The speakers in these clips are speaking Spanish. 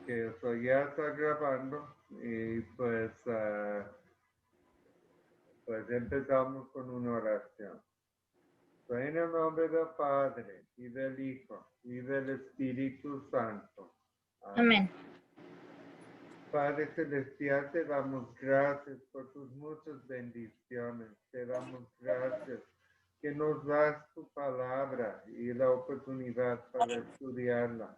eso ya está grabando y pues empezamos con una oración. En el nombre del Padre y del Hijo y del Espíritu Santo. Amén. Padre Celestial, te damos gracias por tus muchas bendiciones. Te damos gracias que nos das tu palabra y la oportunidad para estudiarla.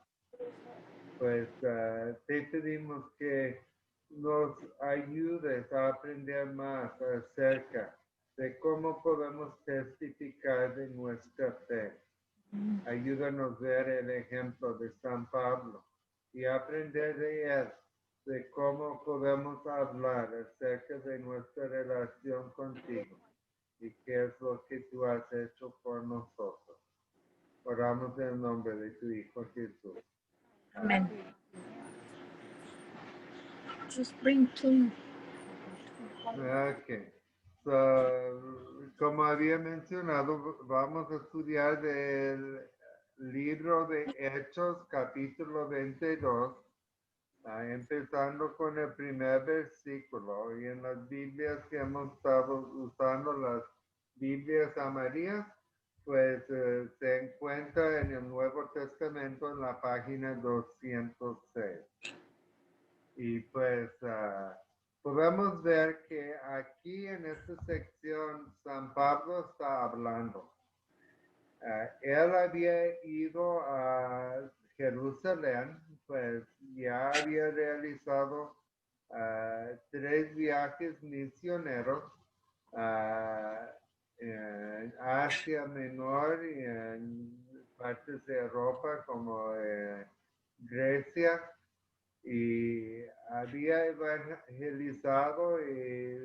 Te pedimos que nos ayudes a aprender más acerca de cómo podemos testificar de nuestra fe. Ayúdanos a ver el ejemplo de San Pablo y aprender de él, de cómo podemos hablar acerca de nuestra relación contigo y qué es lo que tú has hecho por nosotros. Oramos en el nombre de tu Hijo Jesús. Amén. Just bring two. Ok. Como había mencionado, vamos a estudiar del libro de Hechos, capítulo 22, empezando con el primer versículo. Y en las Biblias que hemos estado usando, las Biblias amarillas, se encuentra en el Nuevo Testamento en la página 206. Y podemos ver que aquí en esta sección San Pablo está hablando. Él había ido a Jerusalén, pues ya había realizado 3 viajes misioneros en Asia Menor y en partes de Europa como Grecia, y había evangelizado y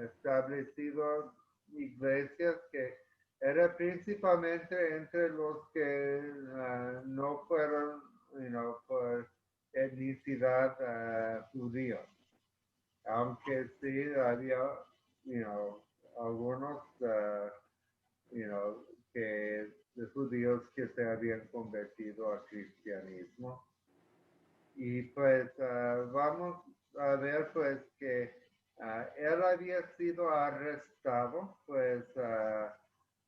establecido iglesias que era principalmente entre los que no fueron, por etnicidad judíos, aunque sí había, algunos, que de judíos que se habían convertido al cristianismo. Y vamos a ver que él había sido arrestado,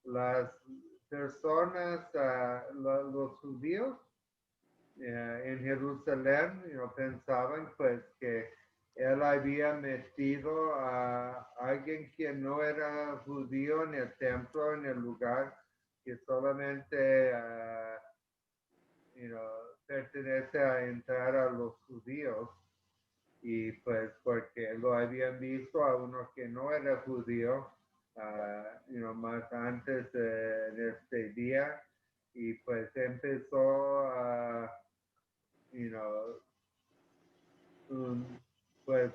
las personas, los judíos en Jerusalén, pensaban que él había metido a alguien que no era judío en el templo, en el lugar que solamente pertenece a entrar a los judíos, y porque lo habían visto a uno que no era judío, más antes de este día, y empezó a,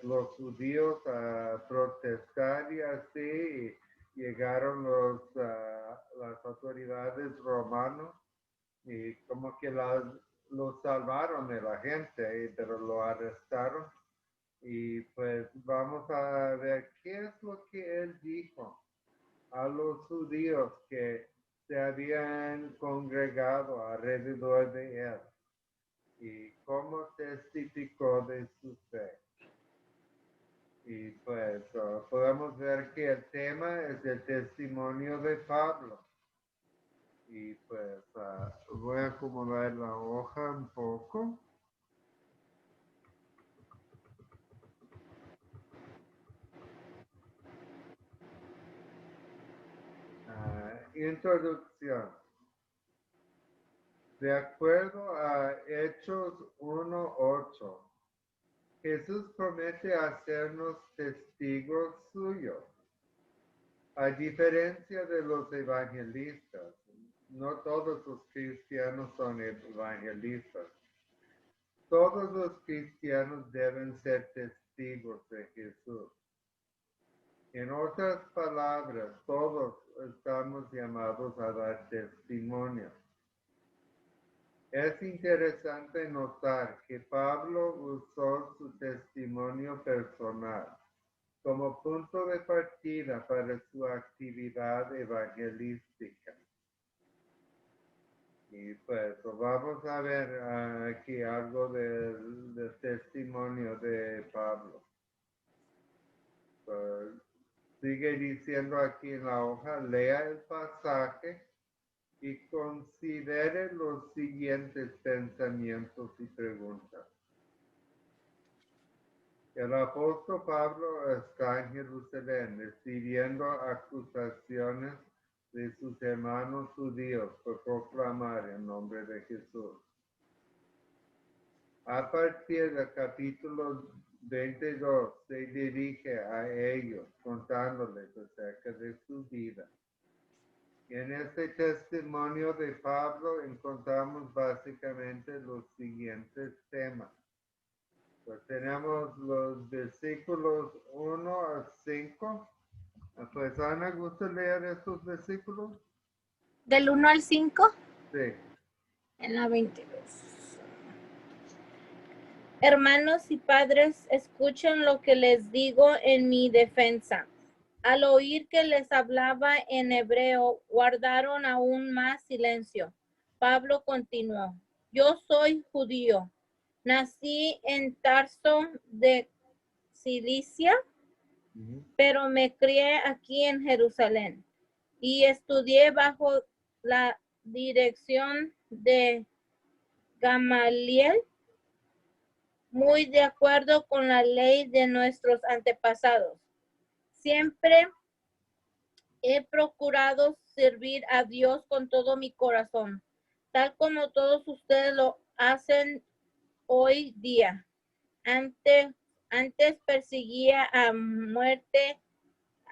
los judíos a protestar y así, y llegaron las autoridades romanas y como que lo salvaron de la gente, pero lo arrestaron. Y vamos a ver qué es lo que él dijo a los judíos que se habían congregado alrededor de él y cómo testificó de su fe. Y podemos ver que el tema es el testimonio de Pablo. Y voy a acomodar la hoja un poco. Introducción. De acuerdo a Hechos 1:8, Jesús promete hacernos testigos suyos. A diferencia de los evangelistas, no todos los cristianos son evangelistas. Todos los cristianos deben ser testigos de Jesús. En otras palabras, todos estamos llamados a dar testimonio. Es interesante notar que Pablo usó su testimonio personal como punto de partida para su actividad evangelística. Y pues vamos a ver aquí algo del testimonio de Pablo. Pues, sigue diciendo aquí en la hoja, lea el pasaje y considere los siguientes pensamientos y preguntas. El apóstol Pablo está en Jerusalén recibiendo acusaciones de sus hermanos judíos por proclamar el nombre de Jesús. A partir del capítulo 22 se dirige a ellos contándoles acerca de su vida. En este testimonio de Pablo encontramos básicamente los siguientes temas. Pues tenemos los versículos 1 a 5. Pues Ana, ¿gusta leer estos versículos? Del 1 al 5, Sí. en la 22. Hermanos y padres, escuchen lo que les digo en mi defensa. Al oír que les hablaba en hebreo, guardaron aún más silencio. Pablo continuó: Yo soy judío. Nací en Tarso de Cilicia, pero me crié aquí en Jerusalén y estudié bajo la dirección de Gamaliel, muy de acuerdo con la ley de nuestros antepasados. Siempre he procurado servir a Dios con todo mi corazón, tal como todos ustedes lo hacen hoy día. Antes perseguía a muerte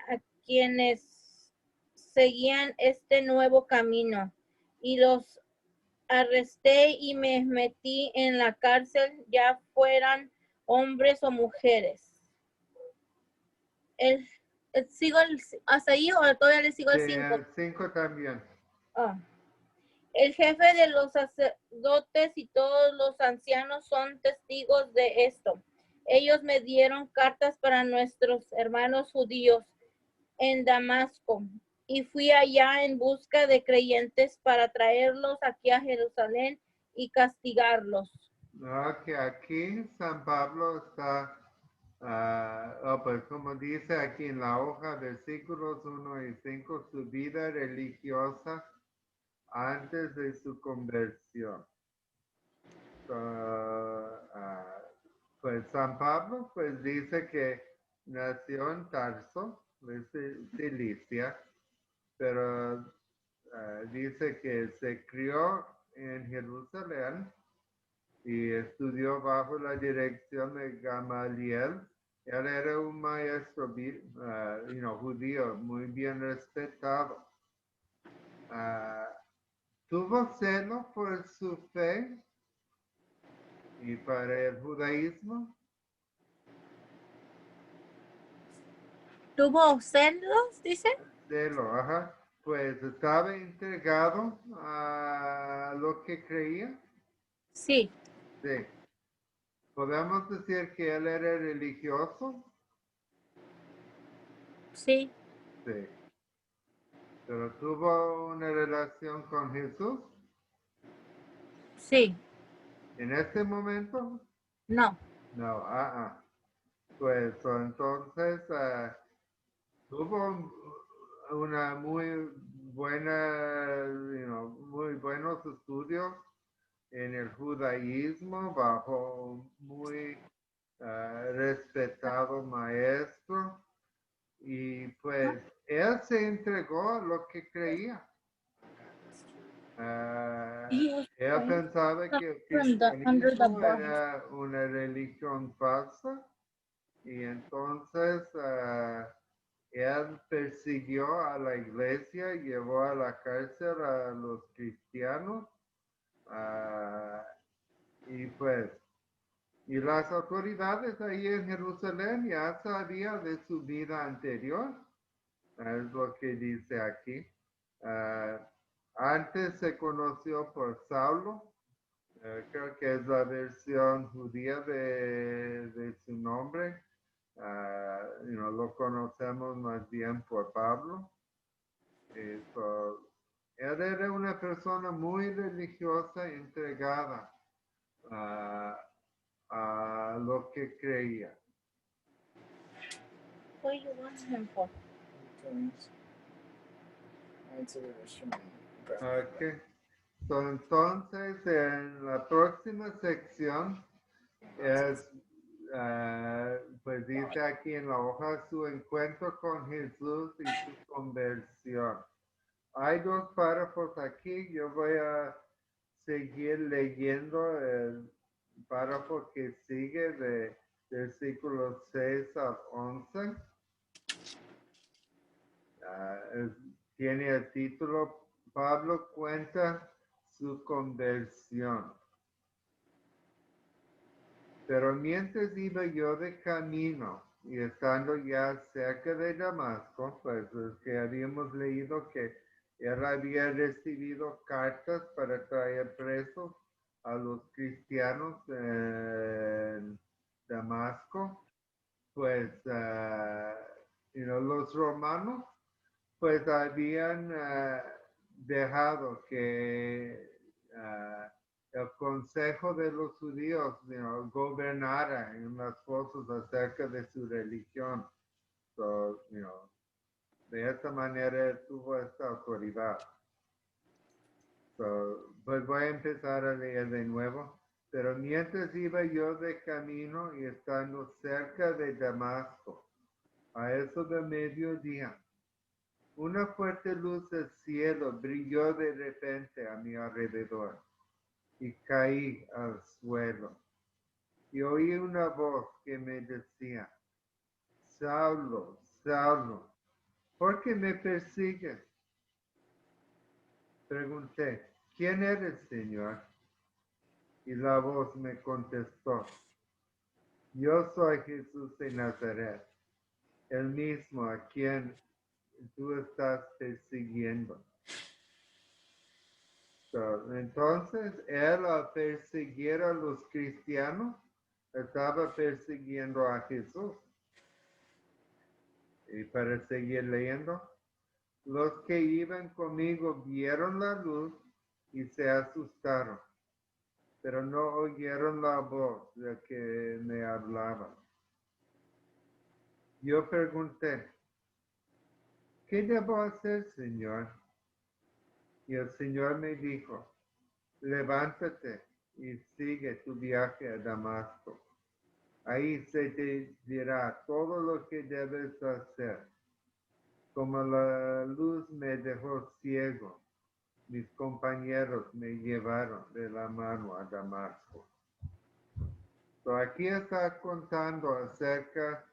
a quienes seguían este nuevo camino y los arresté y me metí en la cárcel, ya fueran hombres o mujeres. ¿Sigo hasta ahí o todavía le sigo al 5? El 5 también. El jefe de los sacerdotes y todos los ancianos son testigos de esto. Ellos me dieron cartas para nuestros hermanos judíos en Damasco y fui allá en busca de creyentes para traerlos aquí a Jerusalén y castigarlos. Que aquí San Pablo está, pues como dice aquí en la hoja, versículos 1 y 5, su vida religiosa antes de su conversión. Pues San Pablo pues dice que nació en Tarso, de Cilicia, pero dice que se crió en Jerusalén y estudió bajo la dirección de Gamaliel. Él era un maestro judío muy bien respetado. Tuvo celo por su fe y para el judaísmo. ¿Tuvo celos, dice? Celo, ajá. Pues estaba entregado a lo que creía. Sí. Sí. ¿Podemos decir que él era religioso? Sí. Sí. ¿Pero tuvo una relación con Jesús? Sí. ¿En este momento? No. No, Pues entonces tuvo una muy buena, muy buenos estudios en el judaísmo bajo muy respetado maestro y pues él se entregó a lo que creía. Él pensaba que el cristianismo era una religión falsa y entonces él persiguió a la iglesia, llevó a la cárcel a los cristianos y las autoridades ahí en Jerusalén ya sabían de su vida anterior, es lo que dice aquí. Antes se conoció por Saulo, creo que es la versión judía de su nombre. Lo conocemos más bien por Pablo. Él era una persona muy religiosa, entregada a lo que creía. What do you want him for? Okay. So, entonces, en la próxima sección es, pues dice aquí en la hoja, su encuentro con Jesús y su conversión. Hay dos párrafos aquí. Yo voy a seguir leyendo el párrafo que sigue de versículos 6 al 11. Tiene el título, Pablo cuenta su conversión. Pero mientras iba yo de camino y estando ya cerca de Damasco, pues es que habíamos leído que él había recibido cartas para traer presos a los cristianos en Damasco, pues los romanos pues habían dejado que el consejo de los judíos gobernara en las cosas acerca de su religión. So, de esta manera él tuvo esta autoridad. So, pues voy a empezar a leer de nuevo. Pero mientras iba yo de camino y estando cerca de Damasco, a eso de mediodía, una fuerte luz del cielo brilló de repente a mi alrededor y caí al suelo. Y oí una voz que me decía, Saulo, Saulo, ¿por qué me persigues? Pregunté, ¿quién eres, Señor? Y la voz me contestó, yo soy Jesús de Nazaret, el mismo a quien tú estás persiguiendo. Entonces, él al perseguir a los cristianos, estaba persiguiendo a Jesús. Y para seguir leyendo, los que iban conmigo vieron la luz y se asustaron, pero no oyeron la voz de que me hablaba. Yo pregunté, ¿qué debo hacer, Señor? Y el Señor me dijo, levántate y sigue tu viaje a Damasco. Ahí se te dirá todo lo que debes hacer. Como la luz me dejó ciego, mis compañeros me llevaron de la mano a Damasco. So, aquí está contando acerca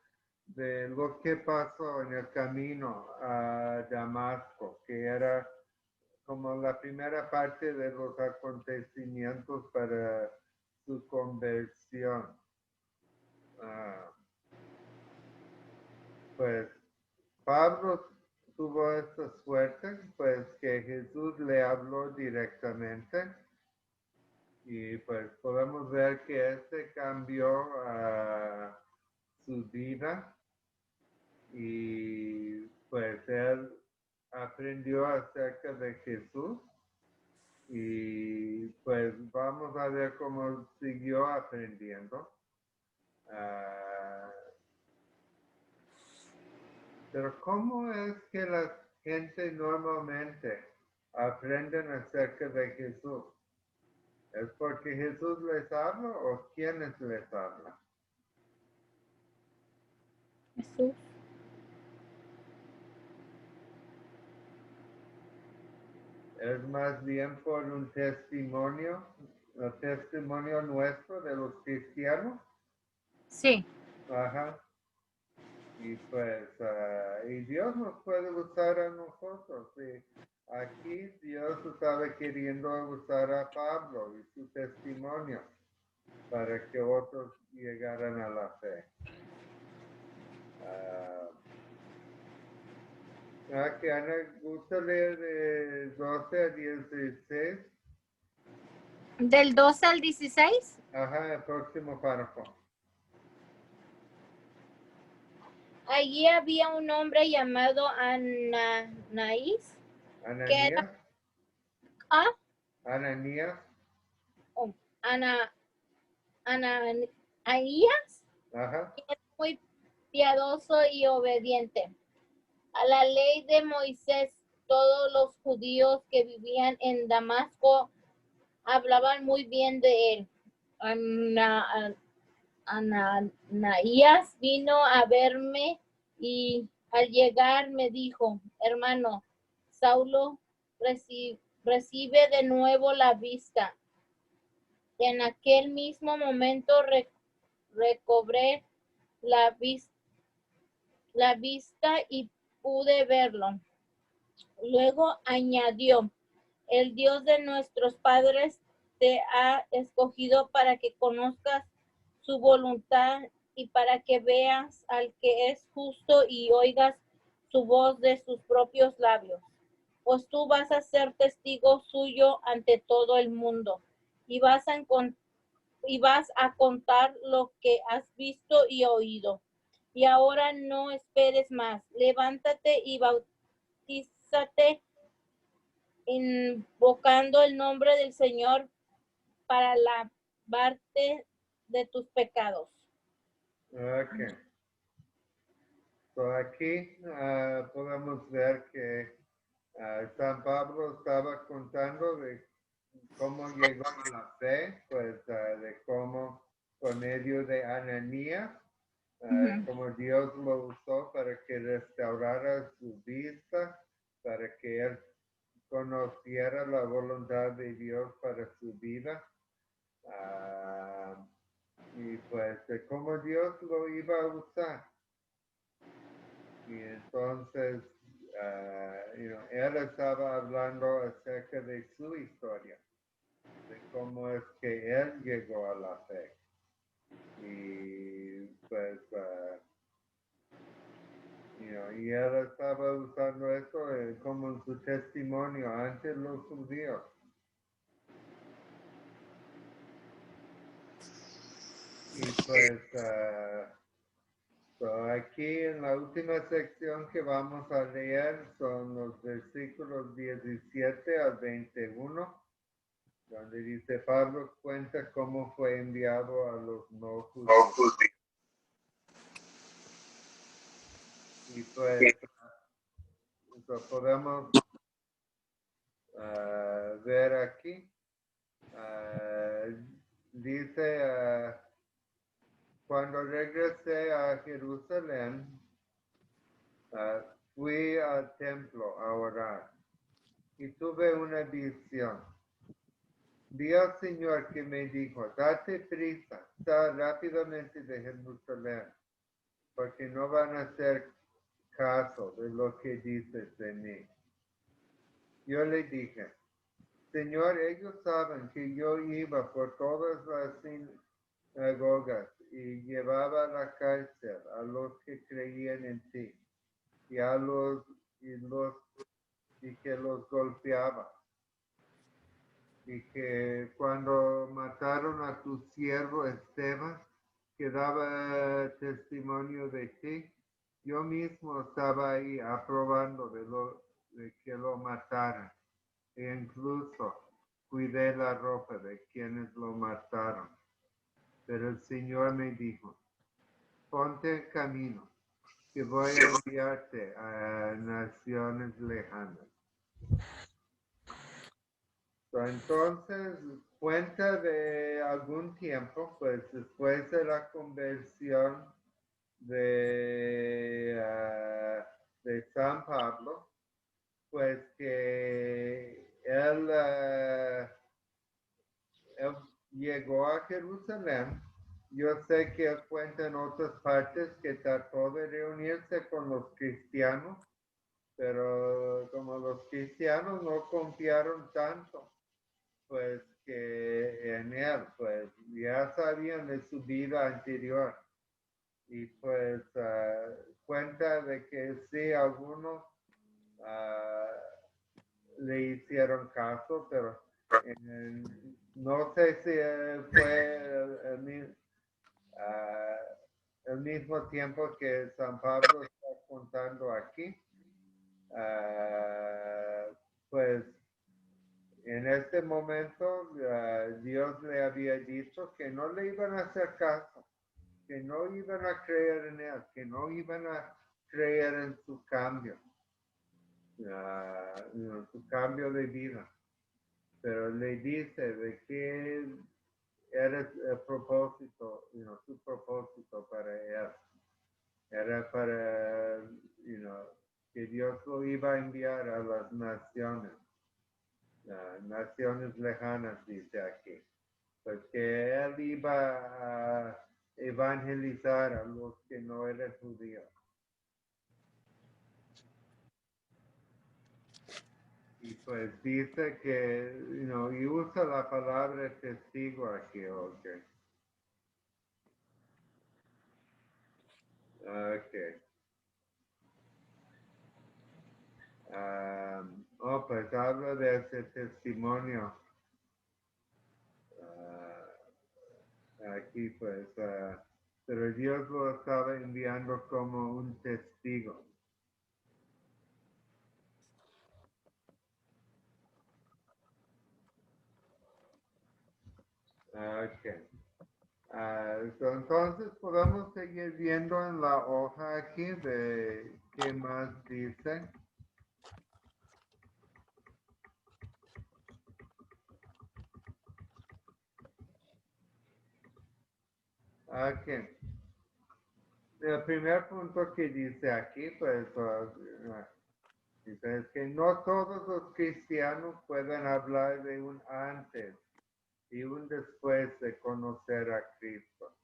de lo que pasó en el camino a Damasco, que era como la primera parte de los acontecimientos para su conversión. Pues Pablo tuvo esta suerte, pues que Jesús le habló directamente y pues podemos ver que este cambió su vida y pues él aprendió acerca de Jesús y pues vamos a ver cómo siguió aprendiendo. Pero ¿cómo es que la gente normalmente aprenden acerca de Jesús? ¿Es porque Jesús les habla o quiénes les hablan? Jesús. Es más bien por un testimonio, el testimonio nuestro de los cristianos. Sí. Ajá. Y pues, y Dios nos puede usar a nosotros. Y aquí Dios estaba queriendo usar a Pablo y su testimonio para que otros llegaran a la fe. Que Ana, ¿gusta leer de 12 a 16? Del 12 al 16. Ajá, el próximo párrafo. Allí había un hombre llamado Ananías, que era, Ananías. a Ananías. Ananías, Ajá. es muy piadoso y obediente a la ley de Moisés. Todos los judíos que vivían en Damasco hablaban muy bien de él. Ananías vino a verme y al llegar me dijo: hermano Saulo, recibe de nuevo la vista. En aquel mismo momento recobré la vista y pude verlo. Luego añadió: el Dios de nuestros padres te ha escogido para que conozcas su voluntad y para que veas al que es justo y oigas su voz de sus propios labios. Pues tú vas a ser testigo suyo ante todo el mundo y vas a contar lo que has visto y oído. Y ahora no esperes más. Levántate y bautízate invocando el nombre del Señor para lavarte de tus pecados. Ok. So aquí podemos ver que San Pablo estaba contando de cómo llegó a la fe, pues de cómo por medio de Ananías, como Dios lo usó para que restaurara su vista, para que él conociera la voluntad de Dios para su vida. Y pues de cómo Dios lo iba a usar. Y entonces, él estaba hablando acerca de su historia, de cómo es que él llegó a la fe. Y pues, y él estaba usando eso como su testimonio ante los judíos. Y pues, aquí en la última sección que vamos a leer son los versículos 17 al 21, donde dice: Pablo cuenta cómo fue enviado a los no judíos. Y pues podemos ver aquí, dice, cuando regresé a Jerusalén, fui al templo a orar y tuve una visión. Vi al Señor que me dijo: date prisa, sal rápidamente de Jerusalén, porque no van a hacer caso de lo que dices de mí. Yo le dije: Señor, ellos saben que yo iba por todas las sinagogas y llevaba a la cárcel a los que creían en ti y que los golpeaba. Y que cuando mataron a tu siervo Esteban, que daba testimonio de ti, yo mismo estaba ahí aprobando de que lo mataran. E incluso cuidé la ropa de quienes lo mataron. Pero el Señor me dijo: ponte en camino, que voy a enviarte a naciones lejanas. Entonces, cuenta de algún tiempo, pues después de la conversión de San Pablo, pues que él llegó a Jerusalén. Yo sé que él cuenta en otras partes que trató de reunirse con los cristianos, pero como los cristianos no confiaron tanto, pues que en él, pues ya sabían de su vida anterior. Y pues cuenta de que sí, algunos le hicieron caso, pero no sé si fue el mismo tiempo que San Pablo está contando aquí. Pues En este momento, Dios le había dicho que no le iban a hacer caso, que no iban a creer en él, que no iban a creer en su cambio, su cambio de vida. Pero le dice de que era el propósito, su propósito para él. Era para, que Dios lo iba a enviar a las naciones, naciones lejanas, dice aquí. Pues que él iba a evangelizar a los que no eran judíos. Y pues dice que, y usa la palabra testigo aquí, ok. Ok. Pues habla de ese testimonio. Aquí pues, pero Dios lo estaba enviando como un testigo. Ok. Entonces podemos seguir viendo en la hoja aquí de qué más dice. Ok. El primer punto que dice aquí, pues, dice es que no todos los cristianos pueden hablar de un antes y un después de conocer a Cristo.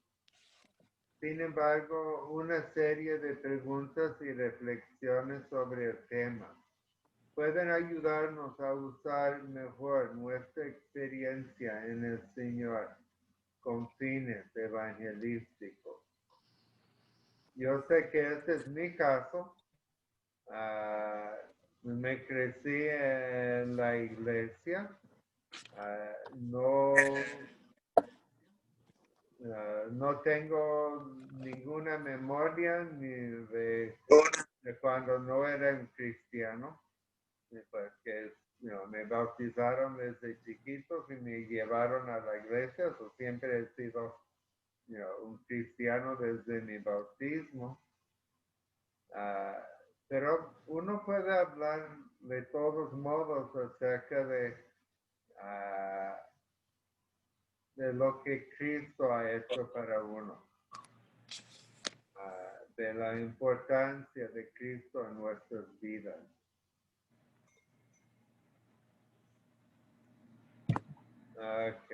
Sin embargo, una serie de preguntas y reflexiones sobre el tema pueden ayudarnos a usar mejor nuestra experiencia en el Señor con fines evangelísticos. Yo sé que este es mi caso. Me crecí en la iglesia. No tengo ninguna memoria ni de cuando no era un cristiano, pues que me bautizaron desde chiquitos y me llevaron a la iglesia, so siempre he sido un cristiano desde mi bautismo. Pero uno puede hablar de todos modos acerca de lo que Cristo ha hecho para uno. De la importancia de Cristo en nuestras vidas. Ok.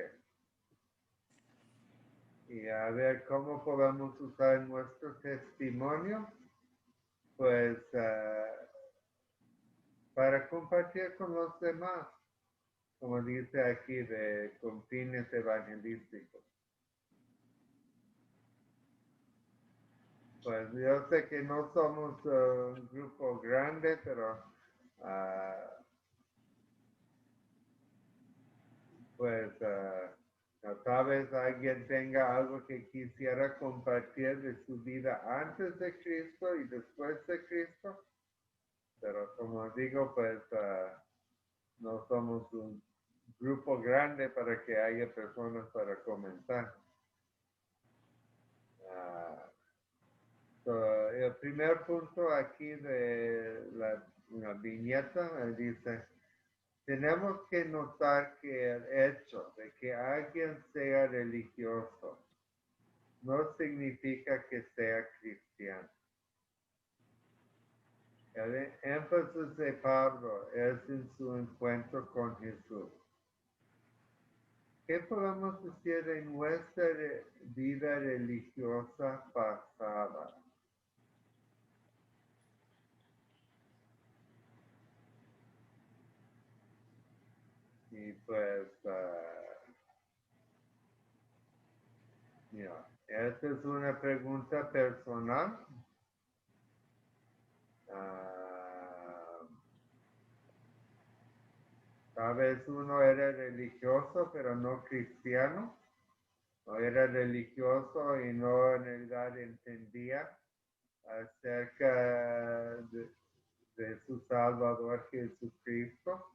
Y a ver cómo podemos usar nuestro testimonio, pues para compartir con los demás, como dice aquí, con fines evangelísticos. Pues yo sé que no somos un grupo grande, pero pues tal vez alguien tenga algo que quisiera compartir de su vida antes de Cristo y después de Cristo. Pero como digo, pues no somos un grupo grande para que haya personas para comentar. El primer punto aquí de la viñeta dice, tenemos que notar que el hecho de que alguien sea religioso no significa que sea cristiano. El énfasis de Pablo es en su encuentro con Jesús. ¿Qué podemos decir de nuestra vida religiosa pasada? Y pues, esta es una pregunta personal. Tal vez uno era religioso, pero no cristiano. O era religioso y no en realidad entendía acerca de su Salvador Jesucristo.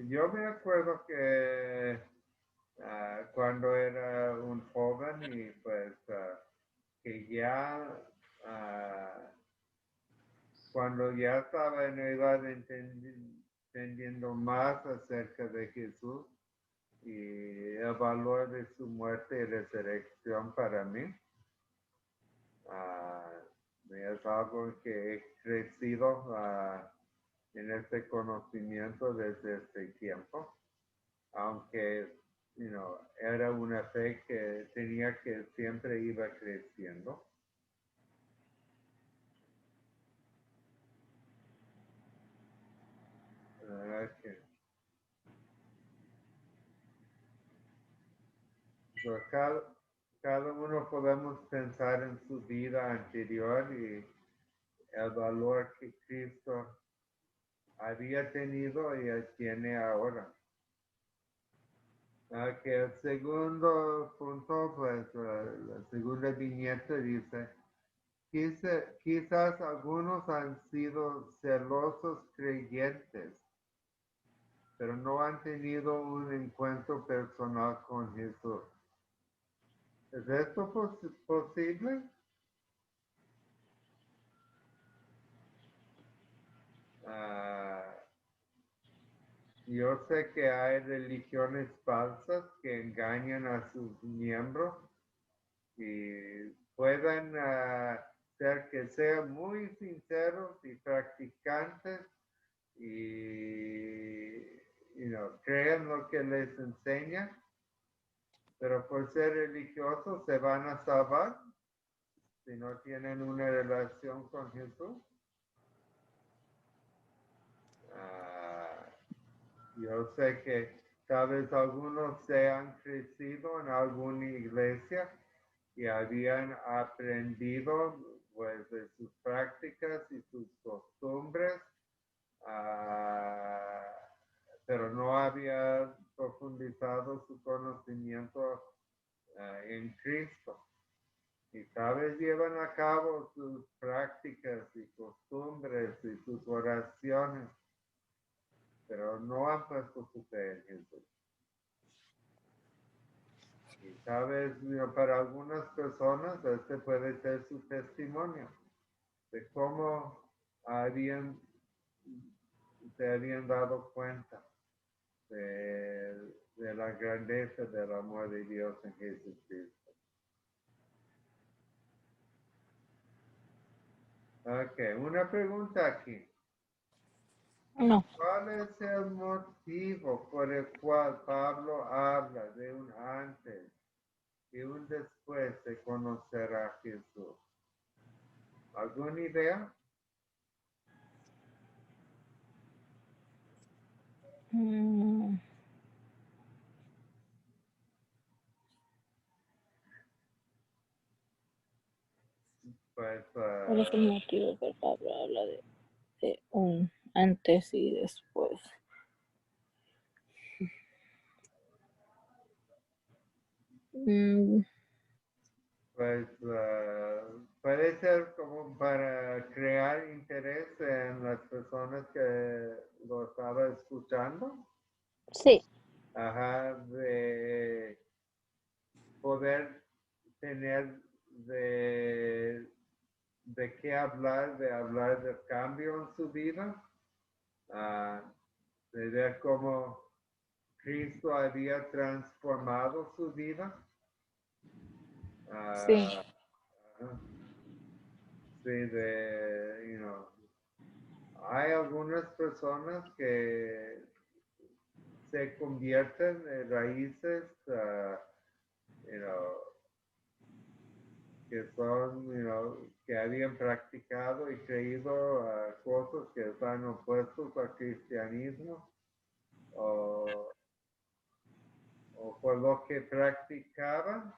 yo me acuerdo que cuando era un joven y pues que ya cuando ya estaba en edad entendiendo más acerca de Jesús y el valor de su muerte y resurrección para mí, es algo que he crecido en este conocimiento desde este tiempo, aunque era una fe que tenía que siempre iba creciendo. Okay. So, cada uno podemos pensar en su vida anterior y el valor que Cristo había tenido y tiene ahora. Que el segundo punto, pues la segunda viñeta dice, quizás algunos han sido celosos creyentes, pero no han tenido un encuentro personal con Jesús. ¿Es esto posible? Yo sé que hay religiones falsas que engañan a sus miembros y pueden ser que sean muy sinceros y practicantes y creen lo que les enseña, pero por ser religiosos se van a salvar si no tienen una relación con Jesús. Yo sé que tal vez algunos se han crecido en alguna iglesia y habían aprendido pues de sus prácticas y sus costumbres, pero no había profundizado su conocimiento en Cristo. Y tal vez llevan a cabo sus prácticas y costumbres y sus oraciones, pero no han puesto su fe en Jesús. Y tal vez para algunas personas este puede ser su testimonio de cómo se habían dado cuenta de la grandeza del amor de Dios en Jesucristo. Ok, una pregunta aquí. No. ¿Cuál es el motivo por el cual Pablo habla de un antes y un después de conocer a Jesús? ¿Alguna idea? Pues ¿Cuál es el motivo que Pablo habla de un antes y después? pues puede ser como para crear interés en las personas que lo estaban escuchando. Sí. Ajá, de poder tener de qué hablar, de hablar del cambio en su vida, de ver cómo Cristo había transformado su vida. Sí. Sí, hay algunas personas que se convierten en raíces, que son, que habían practicado y creído cosas que están opuestos al cristianismo o por lo que practicaban,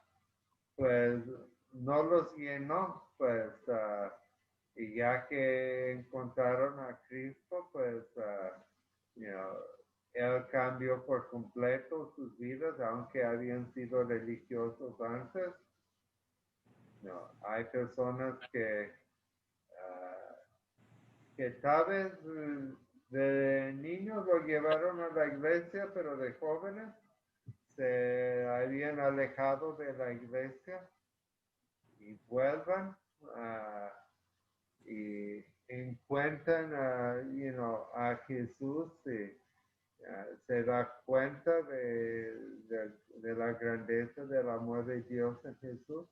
pues no los llenó, pues, y ya que encontraron a Cristo, pues, él cambió por completo sus vidas, aunque habían sido religiosos antes. Hay personas que tal vez De niños lo llevaron a la iglesia, pero de jóvenes se habían alejado de la iglesia y vuelvan y encuentran a Jesús y se da cuenta de la grandeza del amor de Dios en Jesús.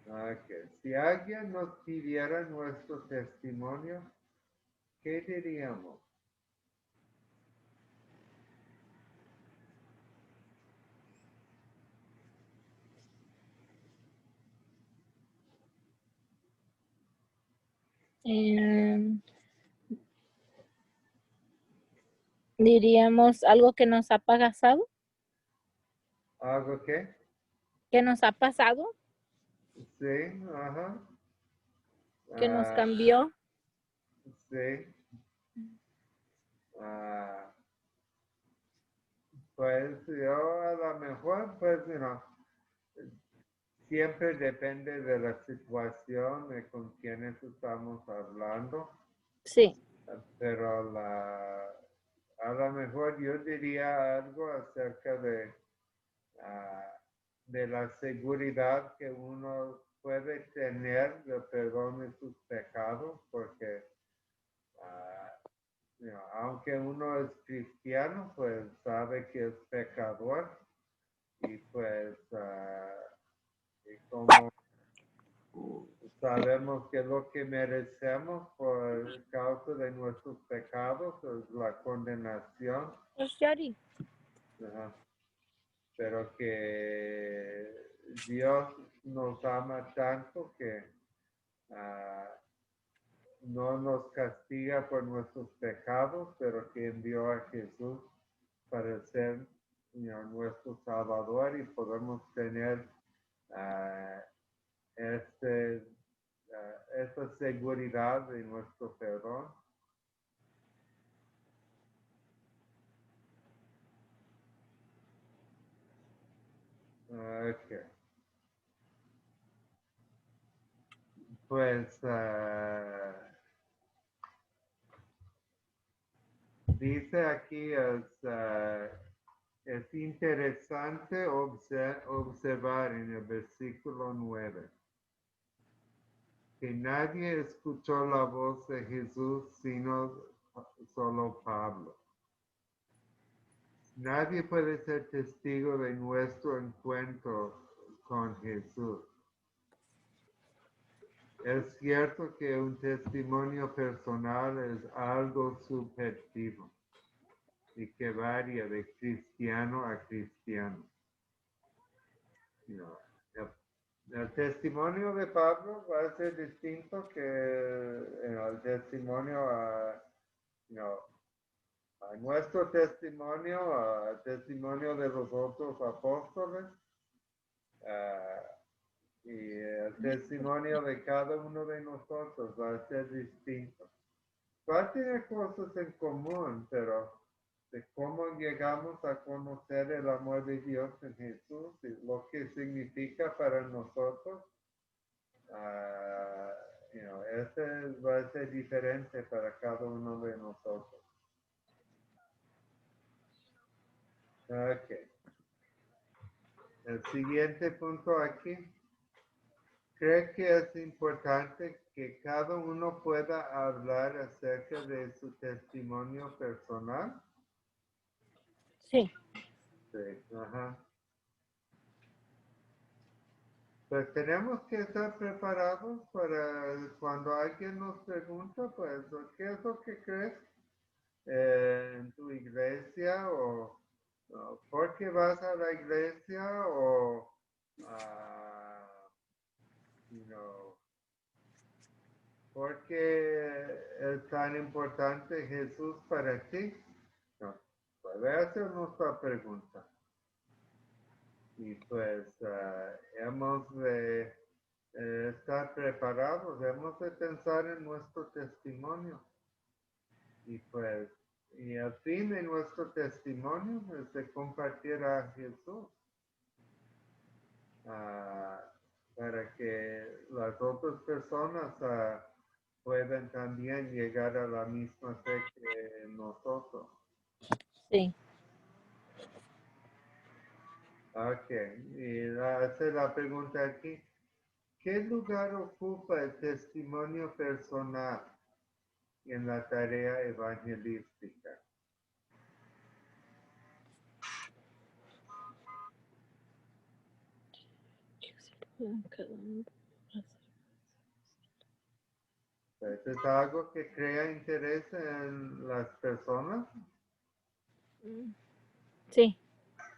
Okay. Si alguien nos pidiera nuestro testimonio, ¿qué diríamos? Diríamos algo que nos ha pasado. ¿Algo qué? ¿Que nos ha pasado? Sí, ajá. Que nos cambió. Sí. Pues yo a lo mejor, pues, siempre depende de la situación, de con quienes estamos hablando, Sí. pero a lo mejor yo diría algo acerca de la seguridad que uno puede tener de perdón de sus pecados, porque aunque uno es cristiano, pues sabe que es pecador y pues y como sabemos que lo que merecemos por causa de nuestros pecados es la condenación. Pues, Yari. Ajá. Pero que Dios nos ama tanto que no nos castiga por nuestros pecados, pero que envió a Jesús para ser nuestro Salvador y podemos tener esta seguridad de nuestro perdón. Okay. Pues dice aquí es interesante observar en el versículo 9 que nadie escuchó la voz de Jesús sino solo Pablo. Nadie puede ser testigo de nuestro encuentro con Jesús. Es cierto que un testimonio personal es algo subjetivo y que varía de cristiano a cristiano. El testimonio de Pablo va a ser distinto que el testimonio a nuestro testimonio, al testimonio de los otros apóstoles. Y el testimonio de cada uno de nosotros va a ser distinto. Va a tener cosas en común, pero de cómo llegamos a conocer el amor de Dios en Jesús y lo que significa para nosotros, ese va a ser diferente para cada uno de nosotros. Ok. El siguiente punto aquí. ¿Cree que es importante que cada uno pueda hablar acerca de su testimonio personal? Sí. Sí, ajá. Pues tenemos que estar preparados para cuando alguien nos pregunta, pues, ¿qué es lo que crees en tu iglesia? O ¿por qué vas a la iglesia? O, ¿por qué es tan importante Jesús para ti? No, puede hacer nuestra pregunta. Y pues hemos de estar preparados, hemos de pensar en nuestro testimonio. Y pues, y el fin de nuestro testimonio es de compartir a Jesús. para que las otras personas puedan también llegar a la misma fe que nosotros. Sí. Ok, y hace la pregunta aquí. ¿Qué lugar ocupa el testimonio personal en la tarea evangelística? ¿Es algo que crea interés en las personas? Sí.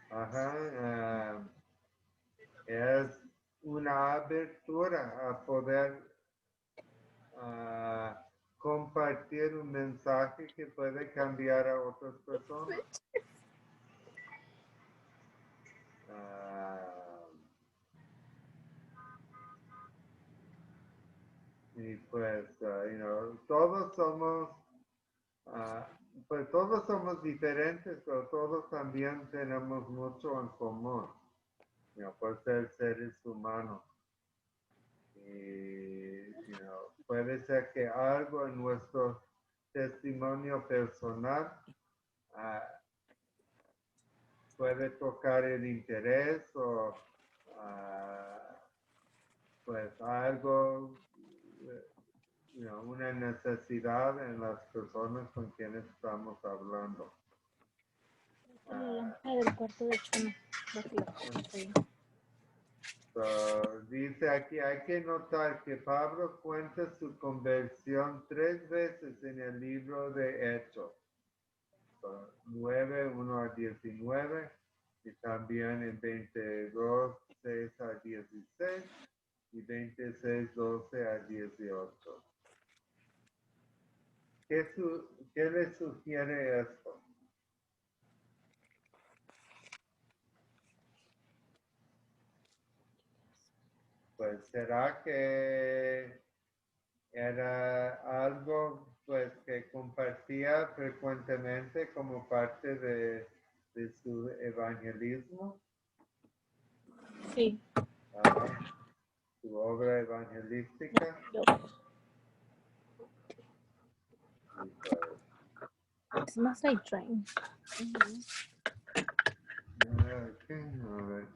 Ajá. Es una abertura a poder compartir un mensaje que puede cambiar a otras personas. Y pues, todos somos, pues todos somos diferentes, pero todos también tenemos mucho en común, por ser seres humanos. Y, puede ser que algo en nuestro testimonio personal puede tocar el interés o pues algo, una necesidad en las personas con quienes estamos hablando. Del cuarto de Chuma. Dice aquí, hay que notar que Pablo cuenta su conversión 3 veces en el libro de Hechos. 9, 1 a 19, y también en 22, 6 a 16, y 26, 12 a 18. ¿Qué le sugiere esto? Pues será que era algo pues que compartía frecuentemente como parte de su evangelismo. Sí. Su obra evangelística. It smells like drain. A ver.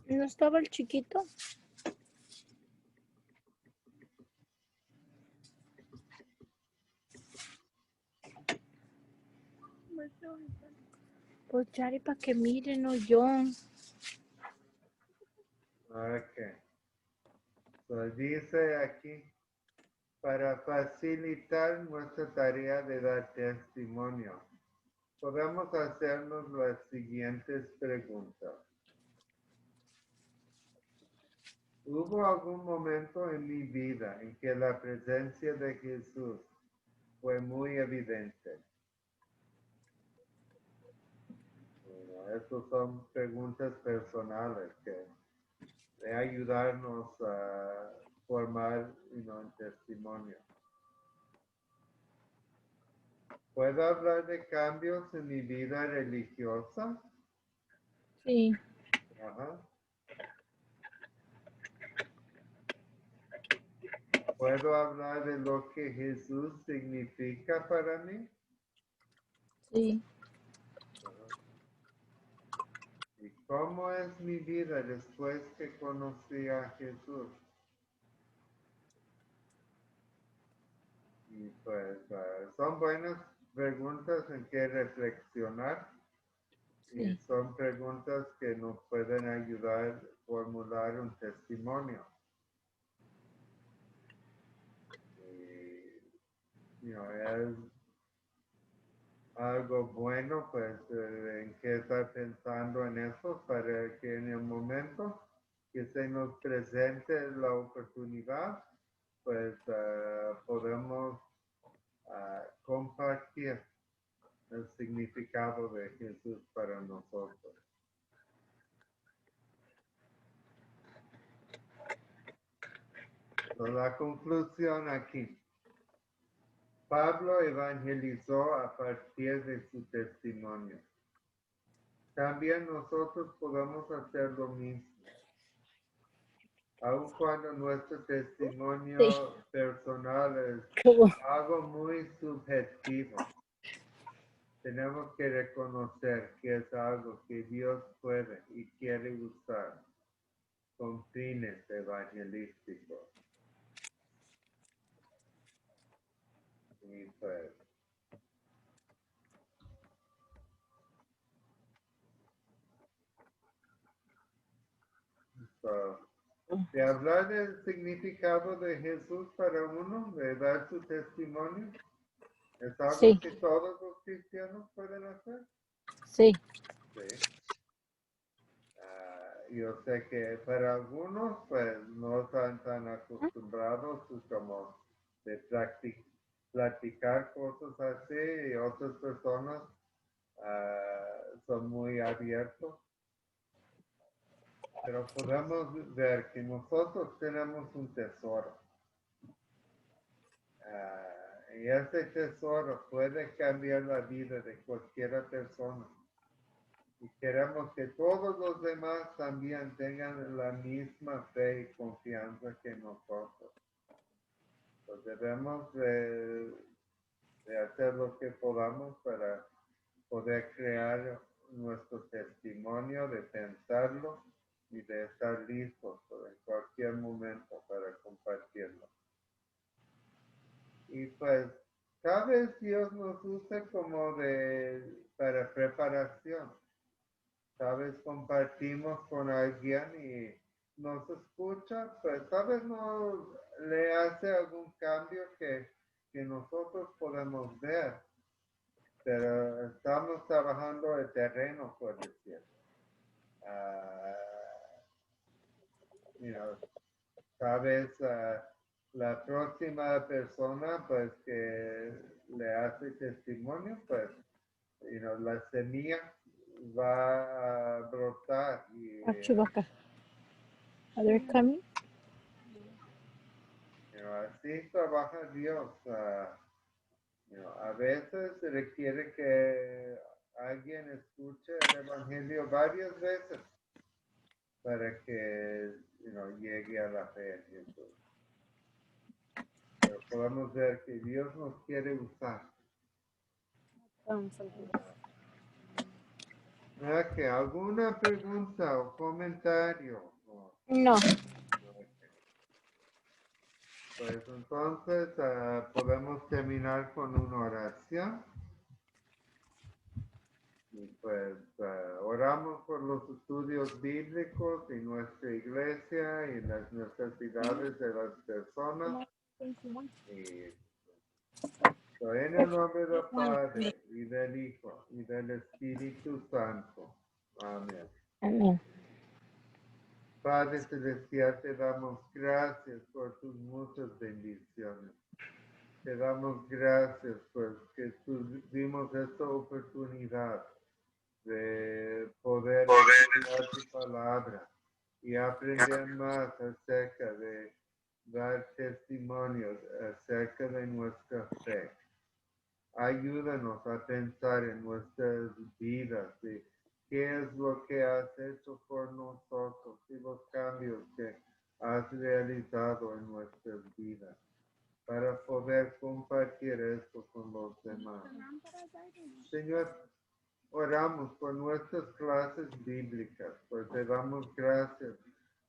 ¿No estaba el chiquito? Pues Yari, para que miren, no yo. Ok. Dice aquí, para facilitar nuestra tarea de dar testimonio, podemos hacernos las siguientes preguntas. ¿Hubo algún momento en mi vida en que la presencia de Jesús fue muy evidente? Bueno, estas son preguntas personales que de ayudarnos a formar un testimonio. ¿Puedo hablar de cambios en mi vida religiosa? Sí. Ajá. ¿Puedo hablar de lo que Jesús significa para mí? Sí. ¿Y cómo es mi vida después que conocí a Jesús? Y pues son buenas preguntas en que reflexionar. Sí. Y son preguntas que nos pueden ayudar a formular un testimonio. Y, es algo bueno, pues, en que estar pensando en eso para que en el momento que se nos presente la oportunidad, pues, podemos compartir el significado de Jesús para nosotros. La conclusión aquí. Pablo evangelizó a partir de su testimonio. también nosotros podemos hacer lo mismo. Aun cuando nuestro testimonio Sí. personal es Como- algo muy subjetivo, tenemos que reconocer que es algo que Dios puede y quiere usar con fines evangelísticos. Y pues, so, de hablar del significado de Jesús para uno, de dar su testimonio, es algo Sí. que todos los cristianos pueden hacer. Sí. Sí. Yo sé que para algunos, pues, no están tan acostumbrados como de platicar cosas así y otras personas son muy abiertos. Pero podemos ver que nosotros tenemos un tesoro. Y ese tesoro puede cambiar la vida de cualquier persona. Y queremos que todos los demás también tengan la misma fe y confianza que nosotros. Pues debemos de hacer lo que podamos para poder crear nuestro testimonio, de pensarlo y de estar listos en cualquier momento para compartirlo. Y pues tal vez Dios nos use como para preparación. Tal vez compartimos con alguien y nos escucha, pues tal vez no le hace algún cambio que nosotros podemos ver, pero estamos trabajando el terreno, por decir. Tal vez la próxima persona pues que le hace testimonio, pues la semilla va a brotar y Chewbacca. Are they coming? así trabaja Dios. A veces requiere que alguien escuche el Evangelio varias veces para que llegue a la fe en Jesús. Pero podemos ver que Dios nos quiere usar. ¿Alguna pregunta o comentario? No. Pues entonces podemos terminar con una oración. Y pues oramos por los estudios bíblicos y nuestra iglesia y las necesidades de las personas. Y en el nombre del Padre y del Hijo y del Espíritu Santo. Amén. Amén. Padre Celestial, te damos gracias por tus muchas bendiciones. Te damos gracias porque tuvimos esta oportunidad de poder estudiar tu palabra y aprender más acerca de dar testimonios acerca de nuestra fe. Ayúdanos a pensar en nuestras vidas y qué es lo que has hecho por nosotros y los cambios que has realizado en nuestras vidas para poder compartir esto con los demás. Señor, oramos por nuestras clases bíblicas, pues te damos gracias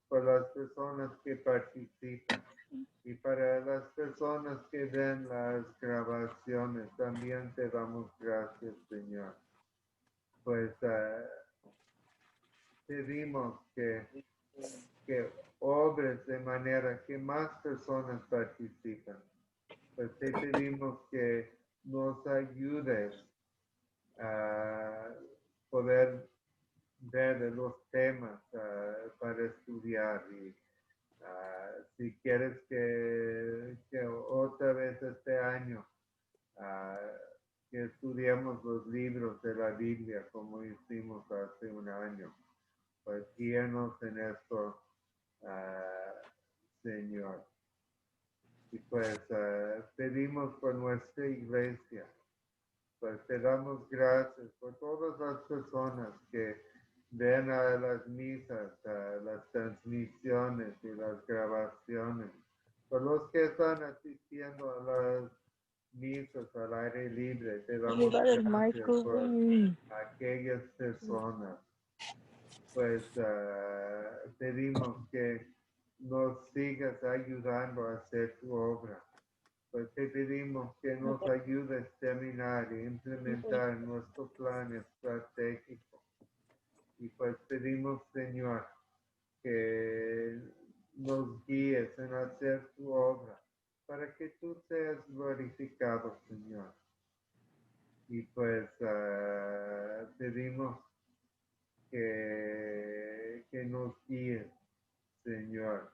por las personas que participan y para las personas que ven las grabaciones. También te damos gracias, Señor. Pues pedimos que obres de manera que más personas participen. Pues te pedimos que nos ayudes a poder ver los temas para estudiar y si quieres que otra vez este año que estudiemos los libros de la Biblia como hicimos hace un año, pues guíanos en esto, Señor. Y pues pedimos por nuestra iglesia Pues te damos gracias por todas las personas que ven a las misas, a las transmisiones y las grabaciones, por los que están asistiendo a las misas al aire libre. Te damos Arriba del gracias por micrófono. aquellas personas. Pues pedimos que nos sigas ayudando a hacer tu obra. Pues te pedimos que nos ayudes a terminar e implementar nuestro plan estratégico. Y pues pedimos, Señor, que nos guíes en hacer tu obra para que tú seas glorificado, Señor. Y pues pedimos que nos guíes, Señor,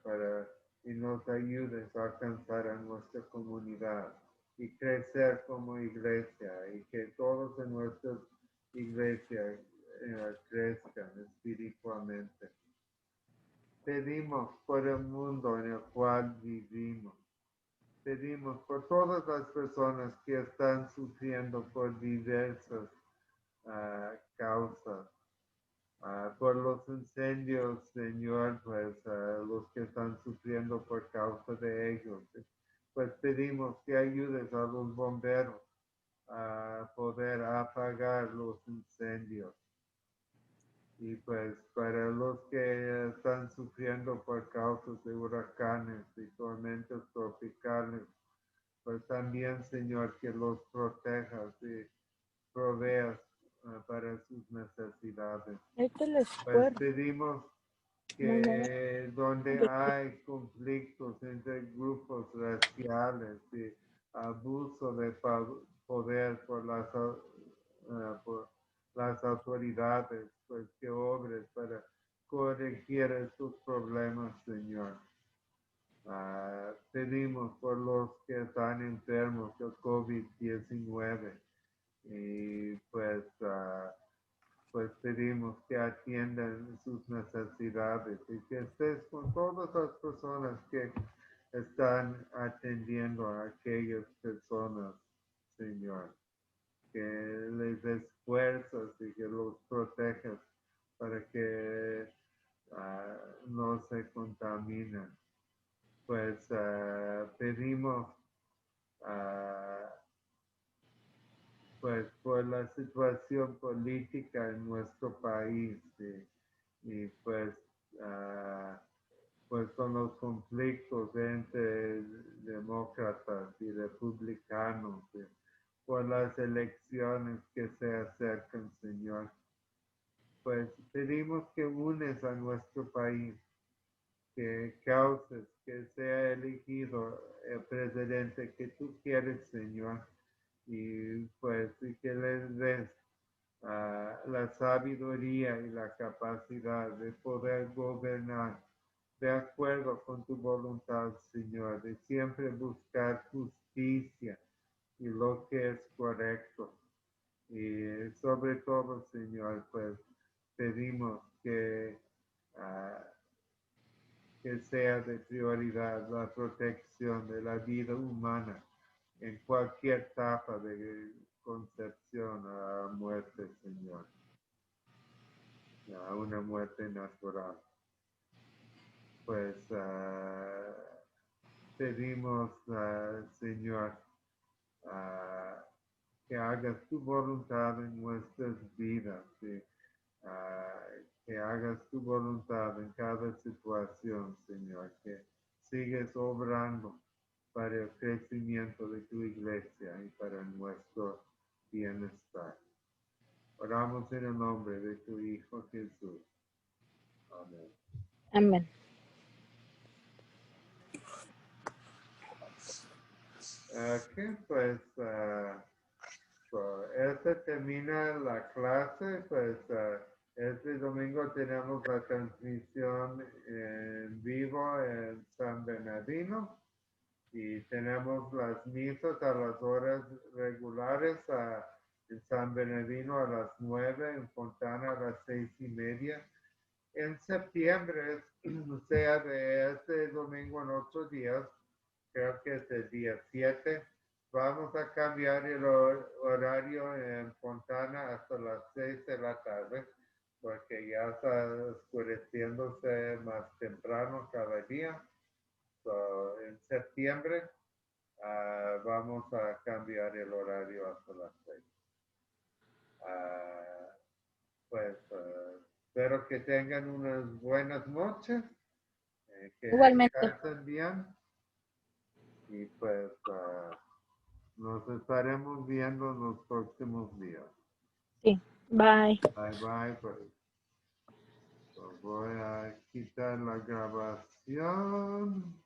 y nos ayudes a alcanzar a nuestra comunidad y crecer como iglesia y que todos en nuestra iglesia crezcan espiritualmente. Pedimos por el mundo en el cual vivimos. Pedimos por todas las personas que están sufriendo por diversas causas. Por los incendios, Señor, pues los que están sufriendo por causa de ellos. Pues pedimos que ayudes a los bomberos a poder apagar los incendios. Y pues para los que están sufriendo por causas de huracanes y tormentas tropicales, pues también, Señor, que los protejas y proveas para sus necesidades. Esta es la Pues escuela. pedimos que donde hay conflictos entre grupos raciales y abuso de poder por las autoridades, pues que obres para corregir estos problemas, Señor. Pedimos por los que están enfermos del COVID-19 y pues pedimos que atiendan sus necesidades y que estés con todas las personas que están atendiendo a aquellas personas, Señor. Que les des fuerzas y que los protejas para que no se contaminen. Pues pedimos pues por la situación política en nuestro país y pues con los conflictos entre demócratas y republicanos, por las elecciones que se acercan, Señor. Pues pedimos que unes a nuestro país, que causes que sea elegido el presidente que tú quieres, Señor, y pues y que les des la sabiduría y la capacidad de poder gobernar de acuerdo con tu voluntad, Señor, de siempre buscar justicia y lo que es correcto. Y sobre todo, Señor, pues pedimos que sea de prioridad la protección de la vida humana en cualquier etapa de concepción a muerte, Señor, a una muerte natural. Pues pedimos, Señor, que hagas tu voluntad en nuestras vidas, que hagas tu voluntad en cada situación, Señor, que sigues obrando para el crecimiento de tu iglesia y para nuestro bienestar. Oramos en el nombre de tu Hijo Jesús. Amén. Amén. Ok, pues esta termina la clase, pues este domingo tenemos la transmisión en vivo en San Bernardino y tenemos las misas a las horas regulares en San Bernardino a las 9, en Fontana a las 6:30. En septiembre, o sea, de este domingo en 8 días, creo que es el día 7, vamos a cambiar el horario en Fontana hasta las 6 de la tarde, porque ya está oscureciéndose más temprano cada día. So, en septiembre vamos a cambiar el horario hasta las 6. Pues espero que tengan unas buenas noches, que Igualmente. descansen bien y pues nos estaremos viendo en los próximos días. Sí. Bye. Bye bye. Pues, voy a quitar la grabación.